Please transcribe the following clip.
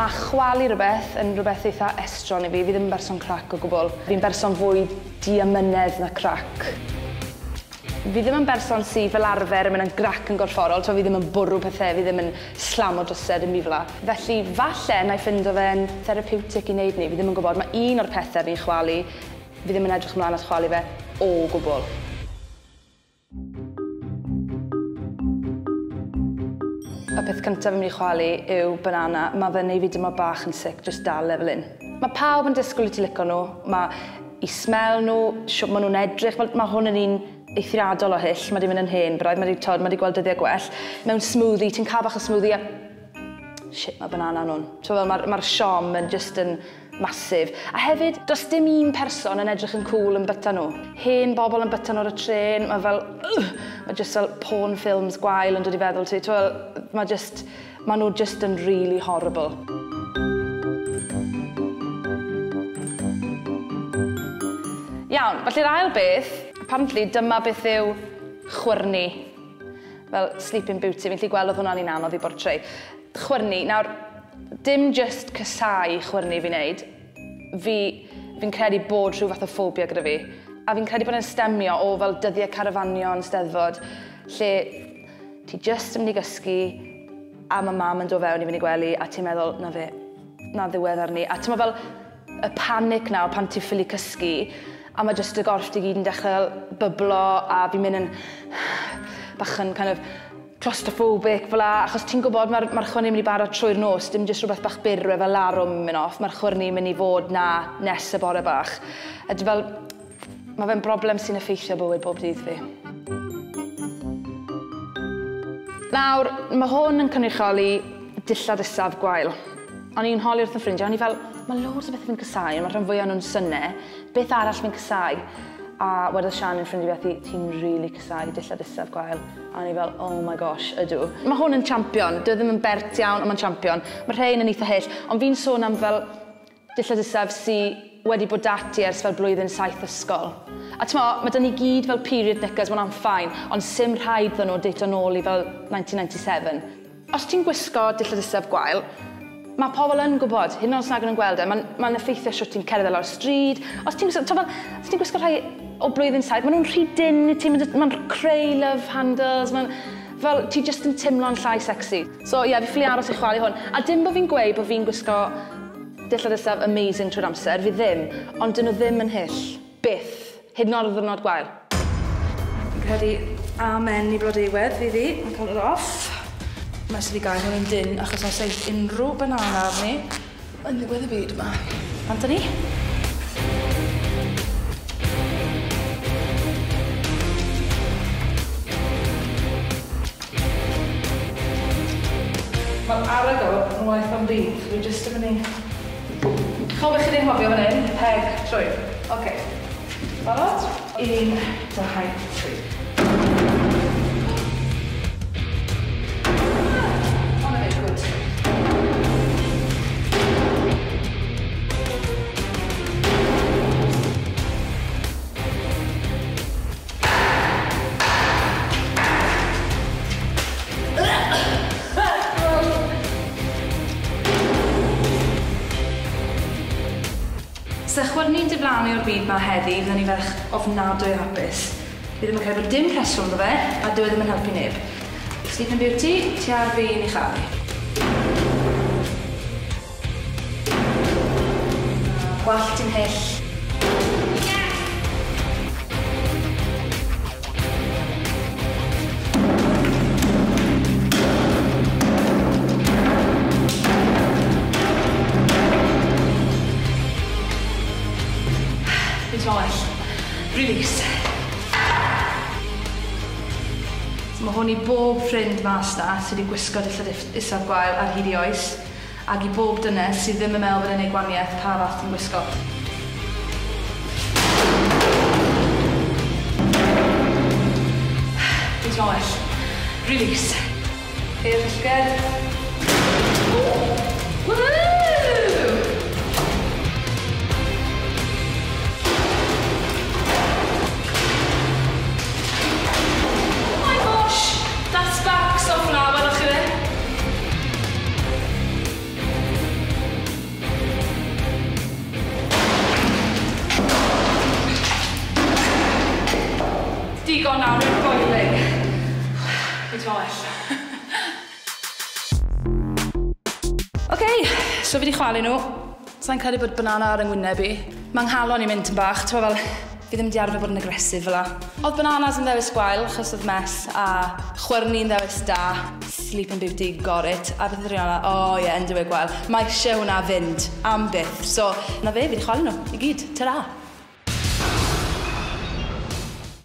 Mae chwalu rhywbeth yn rhywbeth eitha estron i fi. Fi ddim yn berson crac o gwbl. Fi'n berson fwy diamynedd na crac. Fi ddim yn berson sydd fel arfer yn mynd yn grac yn gorfforol. Fi ddim yn bwrw pethau, fi ddim yn slamo drysau, dim byd fel. Felly falle na i ffindo fe'n therapeutic i wneud ni. Fi ddim yn gwybod. Mae un o'r pethau fi'n chwalu. Fi ddim yn edrych ymlaen at chwalu fe o gwbl. Y peth cyntaf fi'n mynd i chwalu yw banana. Mae fe'n neud fi dyma bach yn sic, jyst dal lefel un. Mae pawb yn disgwyl i ti licio nhw. Mae i smell nhw, siwp maen nhw'n edrych. Mae hwn yn un eithriadol o hyll. Mae di mynd yn hen braidd, mae di gweld dyddiau gwell. Mewn smoothie, ti'n cael bach o smoothie a... Shit, mae banana nhw'n. Mae'r siom yn just yn masif. A hefyd, does dim un person yn edrych yn cool yn byta nhw. Hen bobl yn byta nhw ar y tren, mae fel... Mae just fel porn films gwael yn dod i feddwl ti. Mae nhw just yn really horrible. Iawn, felly'r ail beth, apparently dyma beth yw chwyrnu. Fel Sleeping Beauty, fi'n lli gweld oedd hwnna'n un anodd i bortreu. Chwyrnu, nawr, dim just cysau chwyrnu fi'n neud. Fi'n credu bod rhyw fath o ffobia gyda fi. A fi'n credu bod e'n stemio o fel dyddiau carafanio yn Steddfod, lle ti just yn mynd i gysgu a mae mam yn dod fewn i fynd i gwely a ti'n meddwl, na fe, na ddiwedd arni. A ti'n meddwl fel y panic nawr pan ti'n ffili cysgu a mae just y gorff ti gyd yn dechrau byblo a fi'n mynd yn bach yn kind of claustrophobic fel la, achos ti'n gwybod mae'r chwyrnu yn mynd i barod trwy'r nos, dim jyst rhywbeth bach byr fel larwm yn mynd off, mae'r chwyrnu yn mynd i fod na nes y bore bach. Mae fe'n broblem sy'n effeithio bywyd bob dydd fi. Nawr, mae hwn yn cynrychioli dillad isaf gwael. O'n i'n holi wrth y ffrindiau, o'n i fel, mae loads o beth fi'n cysau, ond mae rhan fwyaf nhw'n synnau. Beth arall fi'n cysau? A wedodd Sian yn ffrindiau beth ti'n really cysau dillad isaf gwael. A o'n i fel, oh my gosh, ydw. Mae hwn yn champion, dwi ddim yn bert iawn, ond mae'n champion. Mae rhain yn eitha hyll, ond fi'n sôn am fel dillad isaf sydd wedi bod dati ers fel blwyddyn 7 ysgol. A mae dyn ni gyd fel period knickers, mae'n ffain, ond sim rhaid ddyn nhw deito nôl i fel 1997. Os ti'n gwisgo dillad isaf gwael, mae pobl yn gwybod, hyn os nag yn gweld e, mae'n effeithio siwt ti'n cerdded lawr stryd. Os ti'n gwisgo rhai o blwyddyn 7, maen nhw'n rhy dyn i ti, mae'n creu love handles, fel ti jyst yn timlo'n llai sexy. So ie, fi ffili aros i chwalu hwn. A dim bod fi'n gweud bod fi'n gwisgo dillad isaf amazing trwy'r amser, fi ddim, ond dyn nhw ddim yn hyll. Byth. Hyd yn oed o ddwrnod gwael. Fi'n credu amen i blodeuwedd fi fi, yn cael yr off. Mae sydd i gael hwn yn dyn, achos os eith unrhyw banana ar ni, yn ddiwedd y byd yma. Anthony? Wel, ar y go, yn waith am byd, dwi jyst yn mynd i... Chofiwch chi ddim hofio fan hyn, peg trwy. Oce. Barod? 1, 2, 3. On a bit good. Sa chwyrnu'n diflannu o'r byd mae heddi, fydden ni ferch ofnadwy hapus. Fi ddim yn credu bod dim rheswm ddo fe, a dyw e ddim yn helpu neb. Sleeping Beauty, ti ar fi i chael. Gwallt ti'n hyll. Release. Mae hwn i bob ffrind mas na sydd wedi gwisgo dillad isaf gwael ar hyd i oes, ac i bob dynes sydd ddim yn meddwl bod yn ei gwaniaeth pa fath yn gwisgo. Dwi'n well. Release. I'r pillged. Woohoo! So fi wedi chwalu nhw. Sa'n credu bod banana ar yng ngwyneb i. Mae'n nghalon i mynd yn bach, ti'n fel... Fi ddim wedi arfer bod yn agresif fel la. Oedd bananas yn ddewis gwael, achos oedd mes, a chwyrni'n ddewis da, Sleeping Beauty, got it, a beth ydych chi'n o ie, yn dweud gwael. Mae eisiau hwnna fynd am byth, so na fe, fi wedi chwalu nhw, i gyd, ta-ra.